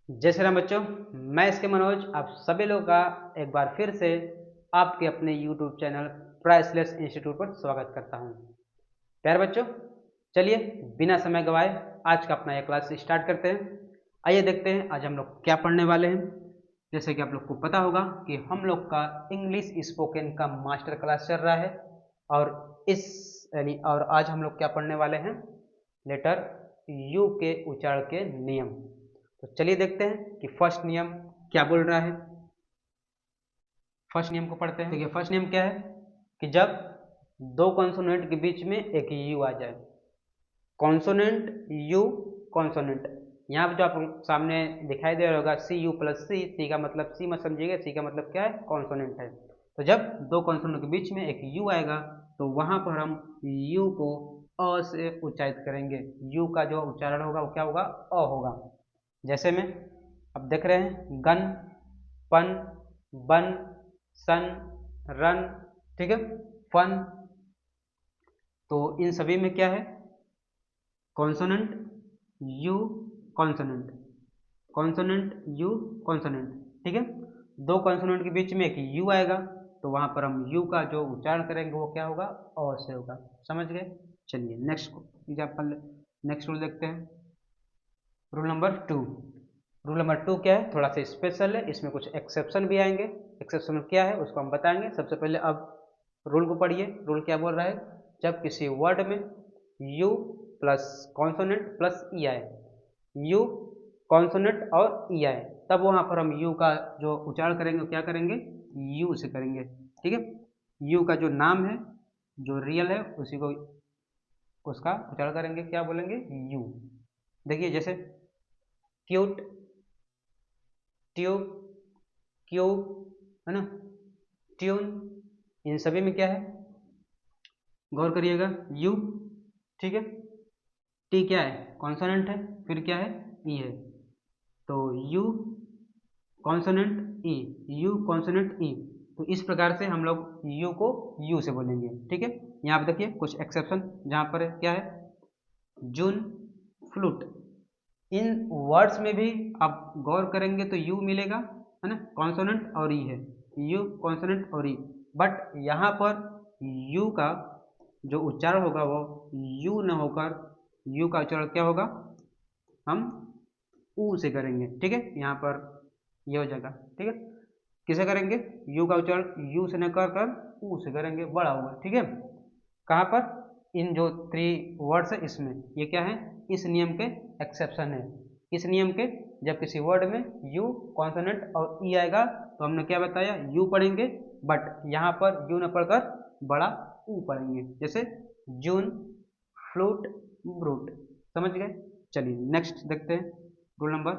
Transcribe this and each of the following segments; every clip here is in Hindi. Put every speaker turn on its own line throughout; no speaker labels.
जय श्री राम बच्चों। मैं इसके मनोज आप सभी लोगों का एक बार फिर से आपके अपने YouTube चैनल प्राइसलेस इंस्टीट्यूट पर स्वागत करता हूं। प्यारे बच्चों, चलिए बिना समय गवाए आज का अपना यह क्लास स्टार्ट करते हैं। आइए देखते हैं आज हम लोग क्या पढ़ने वाले हैं। जैसे कि आप लोग को पता होगा कि हम लोग का इंग्लिश स्पोकन का मास्टर क्लास चल रहा है और और आज हम लोग क्या पढ़ने वाले हैं, लेटर यू के उच्चारण के नियम। तो चलिए देखते हैं कि फर्स्ट नियम क्या बोल रहा है। फर्स्ट नियम को पढ़ते हैं। देखिए फर्स्ट नियम क्या है कि जब दो कॉन्सोनेंट के बीच में एक यू आ जाए, कॉन्सोनेंट यू कॉन्सोनेंट, यहाँ पर जो आप सामने दिखाई दे रहा होगा सी यू प्लस सी, सी का मतलब सी मत समझिएगा, सी का मतलब क्या है, कॉन्सोनेंट है। तो जब दो कॉन्सोनेंट के बीच में एक यू आएगा तो वहां पर हम यू को अ से उच्चारित करेंगे। यू का जो उच्चारण होगा वो क्या होगा, अ होगा। जैसे में अब देख रहे हैं गन, पन, बन, सन, रन, ठीक है, फन। तो इन सभी में क्या है, consonant you consonant, consonant you consonant, ठीक है। दो कॉन्सोनेंट के बीच में एक यू आएगा तो वहां पर हम यू का जो उच्चारण करेंगे वो क्या होगा, अ से होगा। समझ गए। चलिए नेक्स्ट एग्जाम्पल, नेक्स्ट रूल देखते हैं। Rule number two. Rule number two क्या है, थोड़ा सा स्पेशल है, इसमें कुछ एक्सेप्शन भी आएंगे। एक्सेप्शन क्या है उसको हम बताएंगे। सबसे पहले अब रूल को पढ़िए। रूल क्या बोल रहा है, जब किसी वर्ड में यू प्लस कॉन्सोनेंट प्लस ई आए, यू कॉन्सोनेंट और ई आए, तब वहां पर हम यू का जो उच्चारण करेंगे क्या करेंगे, यू से करेंगे, ठीक है। यू का जो नाम है, जो रियल है, उसी को उसका उच्चारण करेंगे, क्या बोलेंगे, यू। देखिए जैसे क्यूट, ट्यूब, क्यूब, है ना, ट्यून, इन सभी में क्या है, गौर करिएगा, यू, ठीक है। टी क्या है, कॉन्सोनेंट है, फिर क्या है, ई है। तो U consonant E, U consonant E. तो इस प्रकार से हम लोग यू को यू से बोलेंगे, ठीक है। यहाँ पे देखिए कुछ एक्सेप्शन जहाँ पर है, क्या है, जून, फ्लूट। इन वर्ड्स में भी आप गौर करेंगे तो यू मिलेगा, है ना, कॉन्सोनेंट और ई है, यू कॉन्सोनेंट और ई। बट यहाँ पर यू का जो उच्चारण होगा वो यू न होकर यू का उच्चारण क्या होगा, हम ऊ से करेंगे, ठीक है। यहाँ पर ये हो जाएगा, ठीक है। किसे करेंगे, यू का उच्चारण यू से न कर कर ऊ से करेंगे, बड़ा हुआ, ठीक है। कहाँ पर, इन जो थ्री वर्ड्स है इसमें, ये क्या है, इस नियम के एक्सेप्शन है। इस नियम के, जब किसी वर्ड में यू कॉन्सोनेंट और ई आएगा तो हमने क्या बताया, यू पढ़ेंगे, बट यहाँ पर यू न पढ़कर बड़ा ऊ पढ़ेंगे। जैसे जून, फ्लूट, ब्रूट। समझ गए। चलिए नेक्स्ट देखते हैं। Rule number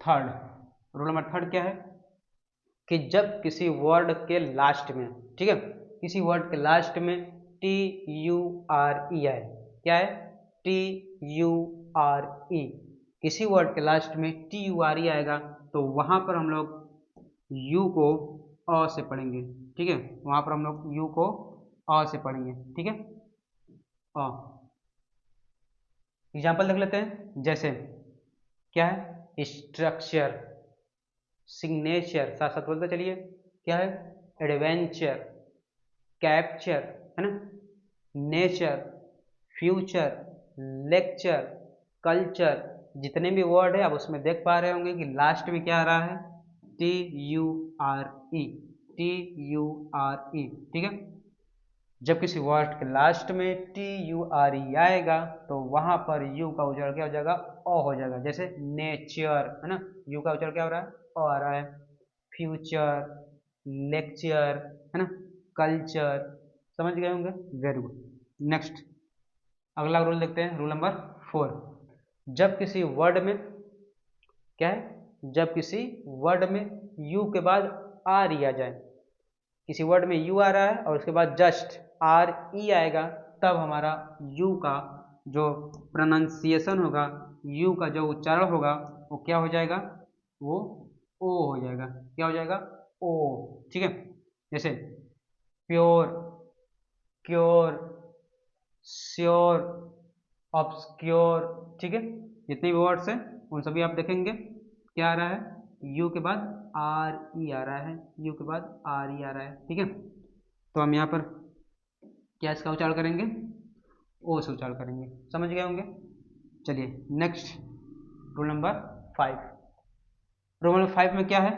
third. Rule number third क्या है कि जब किसी वर्ड के लास्ट में, ठीक है, किसी वर्ड के लास्ट में टी यू आर ई आए, क्या है, टी यू आर ई, किसी वर्ड के लास्ट में टी यू आर ई आएगा तो वहां पर हम लोग यू को अ से पढ़ेंगे, ठीक है। वहां पर हम लोग यू को अ से पढ़ेंगे, ठीक है। अ, एग्जाम्पल देख लेते हैं। जैसे क्या है, स्ट्रक्चर, सिग्नेचर, साथ साथ बोलते चलिए, क्या है, एडवेंचर, कैप्चर, है ना, नेचर, फ्यूचर, लेक्चर, कल्चर। जितने भी वर्ड है आप उसमें देख पा रहे होंगे कि लास्ट में क्या आ रहा है, T U R E, T U R E, ठीक है। जब किसी वर्ड के लास्ट में टी यू आर ई आएगा तो वहां पर यू का उच्चारण क्या हो जाएगा, अ हो जाएगा। जैसे नेचर, है ना, यू का उच्चारण क्या हो रहा है, अ आ रहा है। फ्यूचर, लेक्चर, है ना, कल्चर। समझ गए होंगे, वेरी गुड। नेक्स्ट अगला रूल देखते हैं, रूल नंबर फोर। जब किसी वर्ड में क्या है, जब किसी वर्ड में यू के बाद आर ई आ जाए, किसी वर्ड में यू आ रहा है और उसके बाद जस्ट आर ई आएगा, तब हमारा यू का जो प्रोनाउंसिएशन होगा, यू का जो उच्चारण होगा वो क्या हो जाएगा, वो ओ हो जाएगा। क्या हो जाएगा, ओ, ठीक है। जैसे प्योर, क्योर, श्योर, ऑब्सक्योर, ठीक है। जितने भी वर्ड्स हैं उन सभी आप देखेंगे क्या आ रहा है, यू के बाद आर ई आ रहा है, यू के बाद आर ई आ रहा है। ठीक है, तो हम यहाँ पर क्या इसका उच्चारण करेंगे, ओ से उच्चारण करेंगे। समझ गए होंगे। चलिए next, rule number 5। Rule number 5 में क्या है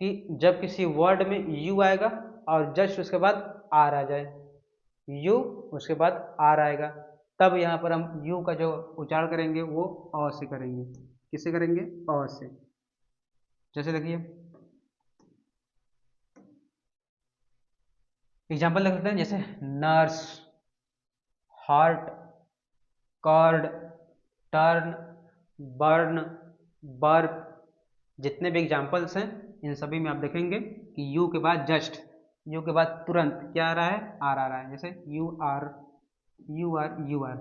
कि जब किसी वर्ड में यू आएगा और जस्ट उसके बाद आर आ जाए, यू उसके बाद आर आएगा, तब यहाँ पर हम यू का जो उच्चारण करेंगे वो अ से करेंगे। किससे करेंगे, अ से। जैसे देखिए एग्जाम्पल देख लेते हैं, जैसे nurse, heart, cord, turn, burn, burp, जितने भी एग्जाम्पल्स हैं इन सभी में आप देखेंगे कि यू के बाद जस्ट, यू के बाद तुरंत क्या आ रहा है, आर आ रहा है। जैसे U R, U R, U R.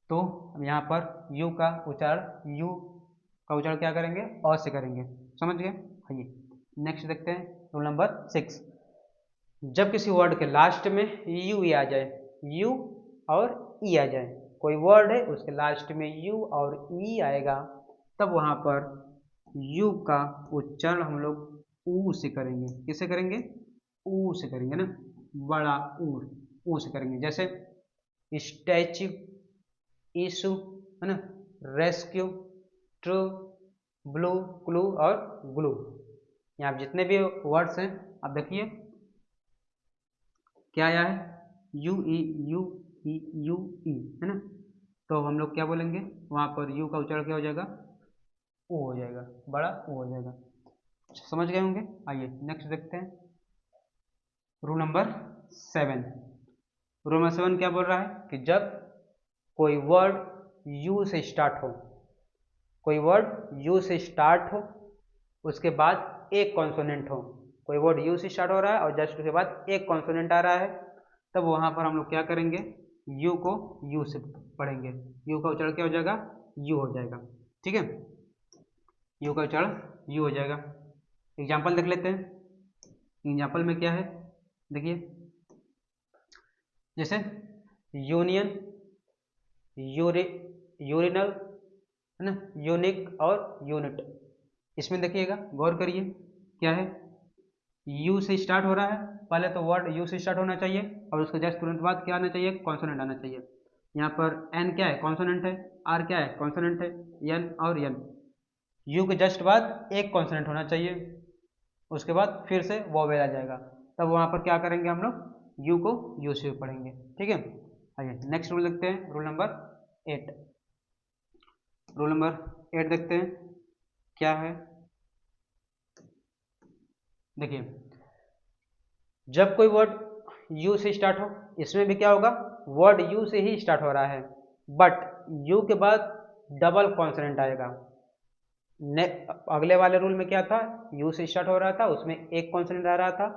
तो हम यहाँ पर यू का उच्चारण, यू का उच्चारण क्या करेंगे, अ से करेंगे। समझ गए। आइए नेक्स्ट देखते हैं, रूल नंबर 6। जब किसी वर्ड के लास्ट में यू आ जाए, यू और ई आ जाए, कोई वर्ड है उसके लास्ट में यू और ई आएगा, तब वहाँ पर यू का उच्चारण हम लोग ऊ से करेंगे। किससे करेंगे, ऊ से करेंगे ना, बड़ा ऊ से करेंगे। जैसे स्टैच्यू, इशू, है ना, रेस्क्यू, ट्रू, ब्लू, क्लू और ग्लू। यहाँ जितने भी वर्ड्स हैं आप देखिए क्या आया है, you E, you E, you ई, है ना। तो हम लोग क्या बोलेंगे, वहाँ पर यू का उच्चारण क्या हो जाएगा, ओ हो जाएगा, बड़ा ओ हो जाएगा। समझ गए होंगे। आइए नेक्स्ट देखते हैं, रूल नंबर 7। रूल नंबर 7 क्या बोल रहा है कि जब कोई वर्ड यू से स्टार्ट हो, कोई वर्ड यू से स्टार्ट हो, उसके बाद एक कॉन्सोनेंट हो, कोई वर्ड यू से स्टार्ट हो रहा है और जस्ट उसके बाद एक कॉन्सोनेंट आ रहा है, तब वहाँ पर हम लोग क्या करेंगे, यू को यू से पढ़ेंगे। यू का उच्चारण क्या हो जाएगा, यू हो जाएगा। ठीक है, यू का उच्चारण यू हो जाएगा। एग्जाम्पल देख लेते हैं। एग्जाम्पल में क्या है देखिए, जैसे यूनियन, यूरिनल, है ना, यूनिक और यूनिट। इसमें देखिएगा, गौर करिए क्या है, यू से स्टार्ट हो रहा है, पहले तो वर्ड यू से स्टार्ट होना चाहिए और उसके जस्ट तुरंत बाद क्या आना चाहिए, कॉन्सोनेंट आना चाहिए। यहाँ पर एन क्या है, कॉन्सोनेंट है, आर क्या है, कॉन्सोनेंट है, एन और एन। यू के जस्ट बाद एक कॉन्सोनेंट होना चाहिए, उसके बाद फिर से वोवेल आ जाएगा, तब वहाँ पर क्या करेंगे हम लोग, यू को यू से पढ़ेंगे। ठीक है, आइए नेक्स्ट रूल देखते हैं, रूल नंबर 8। रूल नंबर 8 देखते हैं क्या है। देखिए जब कोई वर्ड यू से स्टार्ट हो, इसमें भी क्या होगा, वर्ड यू से ही स्टार्ट हो रहा है, बट यू के बाद डबल कॉन्सोनेंट आएगा। अगले वाले रूल में क्या था, यू से स्टार्ट हो रहा था, उसमें एक कॉन्सोनेंट आ रहा था,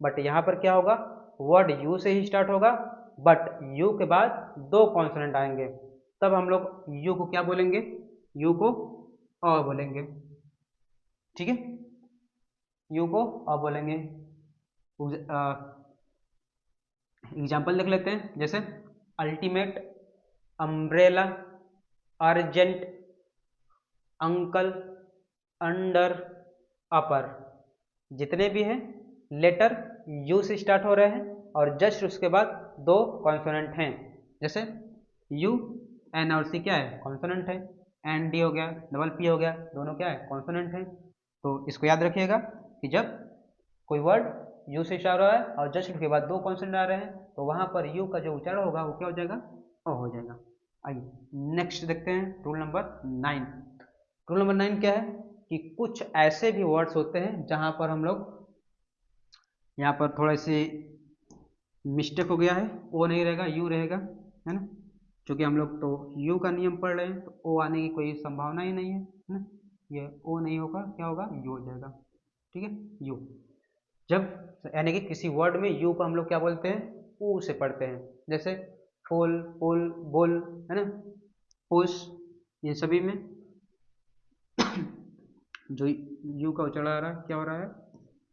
बट यहाँ पर क्या होगा, वर्ड यू से ही स्टार्ट होगा बट यू के बाद दो कॉन्सोनेंट आएंगे, तब हम लोग यू को क्या बोलेंगे, यू को अ बोलेंगे। ठीक है, यू को अ बोलेंगे। एग्जाम्पल देख लेते हैं, जैसे ultimate, umbrella, urgent, uncle, under, upper, जितने भी हैं लेटर यू से स्टार्ट हो रहे हैं और जस्ट उसके बाद दो कॉन्सोनेंट हैं। जैसे यू, एन और सी क्या है, कॉन्सोनेंट है, एन डी हो गया, डबल पी हो गया, दोनों क्या है, कॉन्सोनेंट है। तो इसको याद रखिएगा कि जब कोई वर्ड यू से स्टार्ट हो रहा है और जस्ट उसके बाद दो कॉन्सोनेंट आ रहे हैं, तो वहाँ पर यू का जो उच्चारण होगा वो क्या हो जाएगा, ओ हो जाएगा। आइए नेक्स्ट देखते हैं, रूल नंबर 9। रूल नंबर 9 क्या है कि कुछ ऐसे भी वर्ड्स होते हैं जहाँ पर हम लोग, यहाँ पर थोड़ा सी मिस्टेक हो गया है, ओ नहीं रहेगा, यू रहेगा, है ना, क्योंकि हम लोग तो यू का नियम पढ़ रहे हैं, तो ओ आने की कोई संभावना ही नहीं है ना, ये ओ नहीं होगा, क्या होगा, यू हो जाएगा। ठीक है, यू। जब यानी कि किसी वर्ड में यू को हम लोग क्या बोलते हैं, ऊ से पढ़ते हैं। जैसे फुल, पुल, बुल, है ना, पुश, इन सभी में जो यू का उच्चारण आ रहा है क्या हो रहा है,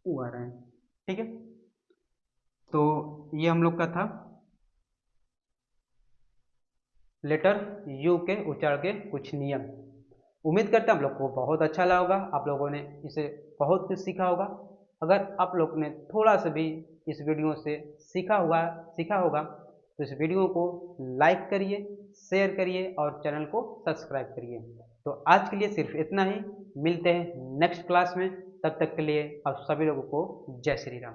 ऊ आ रहा है। ठीक है, तो ये हम लोग का था लेटर यू के उच्चारण के कुछ नियम। उम्मीद करते हैं आप लोग को बहुत अच्छा लगा होगा, आप लोगों ने इसे बहुत कुछ सीखा होगा। अगर आप लोग ने थोड़ा सा भी इस वीडियो से सीखा होगा तो इस वीडियो को लाइक करिए, शेयर करिए और चैनल को सब्सक्राइब करिए। तो आज के लिए सिर्फ इतना ही, मिलते हैं नेक्स्ट क्लास में। तब तक के लिए आप सभी लोगों को जय श्री राम।